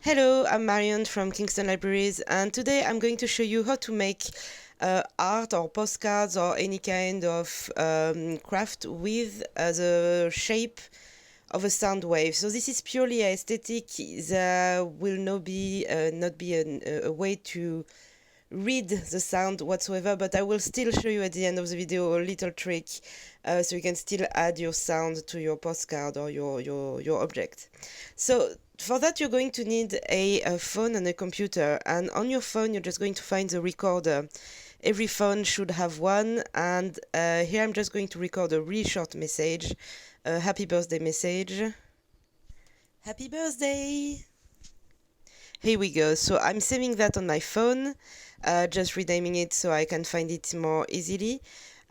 Hello, I'm Marion from Kingston Libraries, and today I'm going to show you how to make art or postcards or any kind of craft with the shape of a sound wave. So this is purely aesthetic. There will not be a way to read the sound whatsoever, but I will still show you at the end of the video a little trick so you can still add your sound to your postcard or your object. So for that you're going to need a phone and a computer, and on your phone you're just going to find the recorder. Every phone should have one, and here I'm just going to record a really short message, a happy birthday message. Happy birthday! Here we go. So I'm saving that on my phone, just renaming it so I can find it more easily.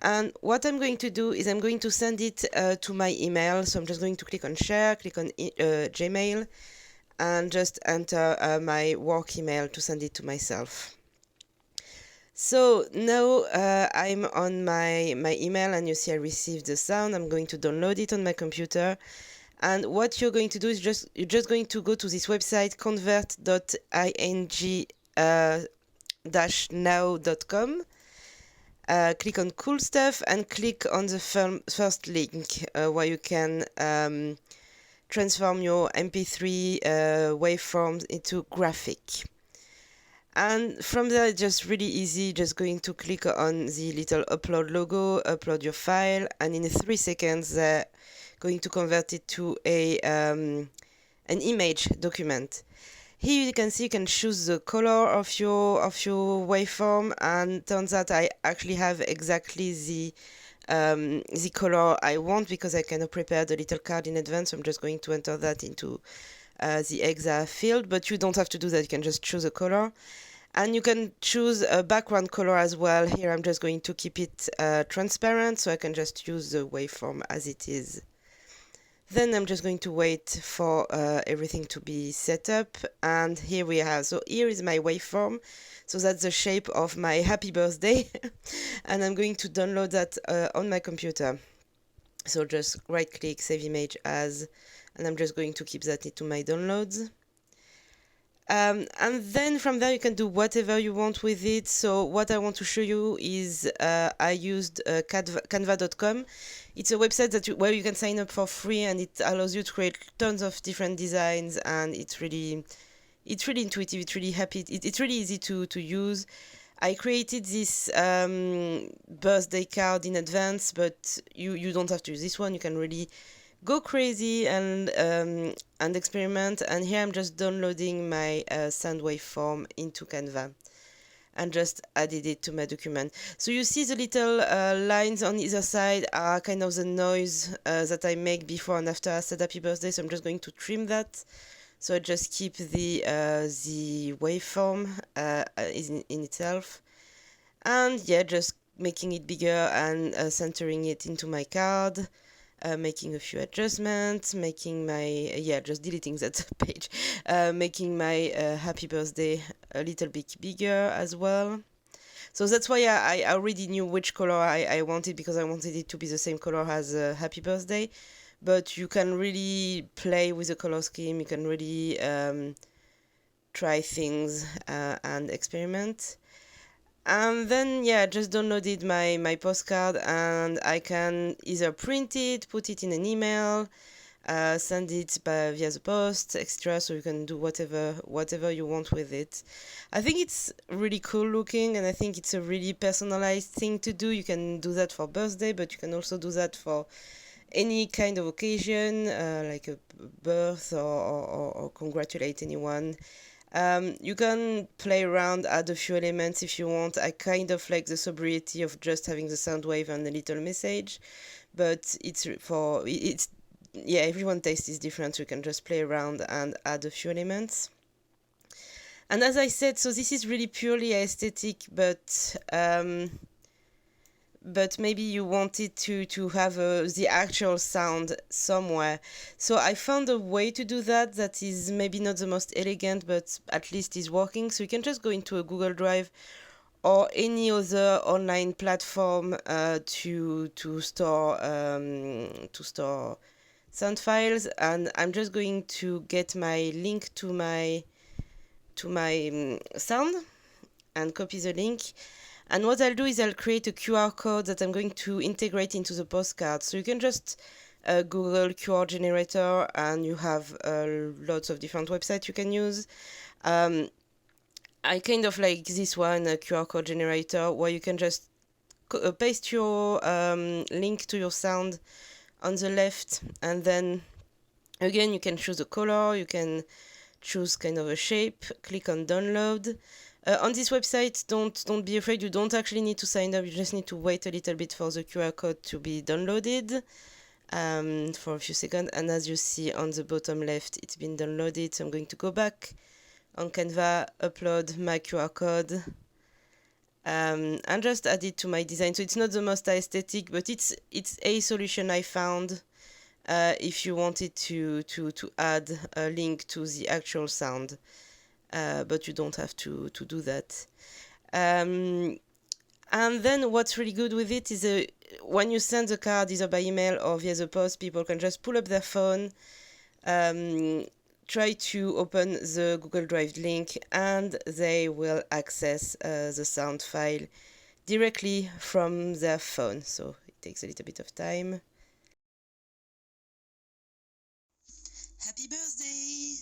And what I'm going to do is I'm going to send it to my email. So I'm just going to click on share, click on Gmail, and just enter my work email to send it to myself. So now I'm on my email, and you see I received the sound. I'm going to download it on my computer. And what you're going to do is you're just going to go to this website, convert.ing-now.com. Click on cool stuff and click on the first link where you can transform your MP3 waveforms into graphic. And from there, it's just really easy, just going to click on the little upload logo, upload your file, and in 3 seconds, going to convert it to an image document. Here you can see you can choose the color of your waveform, and turns out I actually have exactly the color I want because I kind of prepared a little card in advance. So I'm just going to enter that into the exa field, but you don't have to do that. You can just choose a color. And you can choose a background color as well. Here I'm just going to keep it transparent, so I can just use the waveform as it is. Then I'm just going to wait for everything to be set up, and here we have, so here is my waveform, so that's the shape of my happy birthday, and I'm going to download that on my computer. So just right click, save image as, and I'm just going to keep that into my downloads. And then from there you can do whatever you want with it. So what I want to show you is I used canva.com. It's a website where you can sign up for free, and it allows you to create tons of different designs, and it's really intuitive, it's really happy, it's really easy to use. I created this birthday card in advance, but you don't have to use this one. You can really go crazy and experiment. And here I'm just downloading my Soundwave form into Canva and just added it to my document. So you see the little lines on either side are kind of the noise that I make before and after I said happy birthday. So I'm just going to trim that. So I just keep the waveform in itself, and yeah, just making it bigger and centering it into my card. Making a few adjustments, making my, just deleting that page, making my happy birthday a little bit bigger as well. So that's why I already knew which color I wanted, because I wanted it to be the same color as happy birthday. But you can really play with the color scheme, you can really try things and experiment. And then, just downloaded my postcard, and I can either print it, put it in an email, send it via the post, etc. So you can do whatever you want with it. I think it's really cool looking, and I think it's a really personalized thing to do. You can do that for birthday, but you can also do that for any kind of occasion, like a birth or congratulate anyone. You can play around, add a few elements if you want. I kind of like the sobriety of just having the sound wave and a little message, but everyone taste is different, so you can just play around and add a few elements. And as I said, so this is really purely aesthetic, but maybe you wanted to have the actual sound somewhere. So I found a way to do that is maybe not the most elegant, but at least is working. So you can just go into a Google Drive or any other online platform to store sound files. And I'm just going to get my link to my to my sound and copy the link. And what I'll do is I'll create a QR code that I'm going to integrate into the postcard. So you can just Google QR generator, and you have lots of different websites you can use. I kind of like this one, a QR code generator, where you can just paste your link to your sound on the left, and then again you can choose a color, you can choose kind of a shape, click on download. On this website, don't be afraid, you don't actually need to sign up, you just need to wait a little bit for the QR code to be downloaded for a few seconds. And as you see on the bottom left, it's been downloaded. So I'm going to go back on Canva, upload my QR code, and just add it to my design. So it's not the most aesthetic, but it's a solution I found if you wanted to add a link to the actual sound, but you don't have to do that. And then what's really good with it is when you send the card either by email or via the post, people can just pull up their phone, try to open the Google Drive link, and they will access the sound file directly from their phone. So it takes a little bit of time. Happy birthday!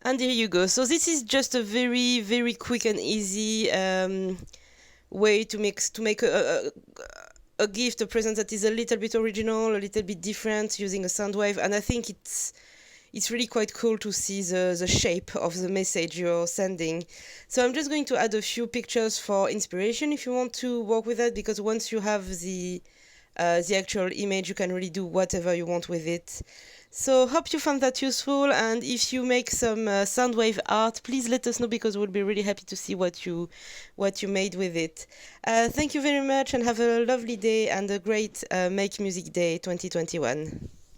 And here you go. So this is just a very, very quick and easy way to make a gift, a present that is a little bit original, a little bit different, using a Soundwave. And I think it's really quite cool to see the shape of the message you're sending. So I'm just going to add a few pictures for inspiration if you want to work with that, because once you have the actual image, you can really do whatever you want with it. So hope you found that useful, and if you make some Soundwave art, please let us know, because we'll be really happy to see what you made with it. Thank you very much, and have a lovely day and a great Make Music Day 2021.